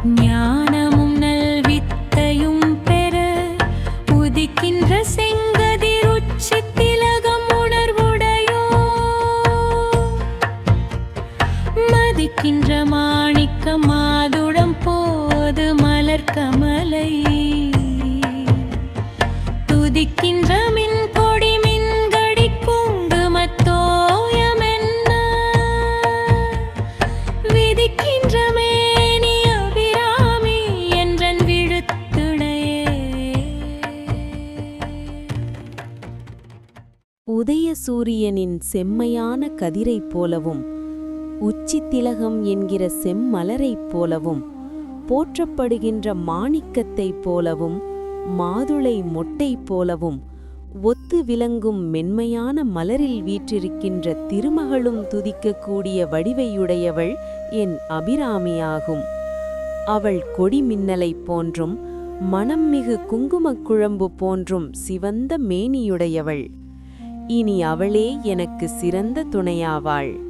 ஞானமும் நல்வித்தையும் பெற உதிக்கின்ற செங்கதிர் உச்சித் திலகம் உணர்வுடையோ மதிக்கின்ற மாணிக்க மாதுடம் போது மலர் கமலை துதிக்கின்ற மின் கொடி மின்கடி குங்குமத்தோயமென்ன விதிக்கின்ற மேனி அபிராமி என்றன் விழுத்துணையே. உதய சூரியனின் செம்மையான கதிரைப் போலவும் உச்சித் திலகம் என்கிற செம்மலரைப் போலவும் போற்றப்படுகின்ற மாணிக்கத்தைப் போலவும் மாதுளை மொட்டை போலவும் ஒத்து விளங்கும் மென்மையான மலரில் வீற்றிருக்கின்ற திருமகளும் துதிக்கக்கூடிய வடிவையுடையவள் என் அபிராமியாகும். அவள் கொடி மின்னலைப் போன்றும் மணம்மிகு குங்குமக் குழம்பு போன்றும் சிவந்த மேனியுடையவள். இனி அவளே எனக்கு சிறந்த துணையாவாள்.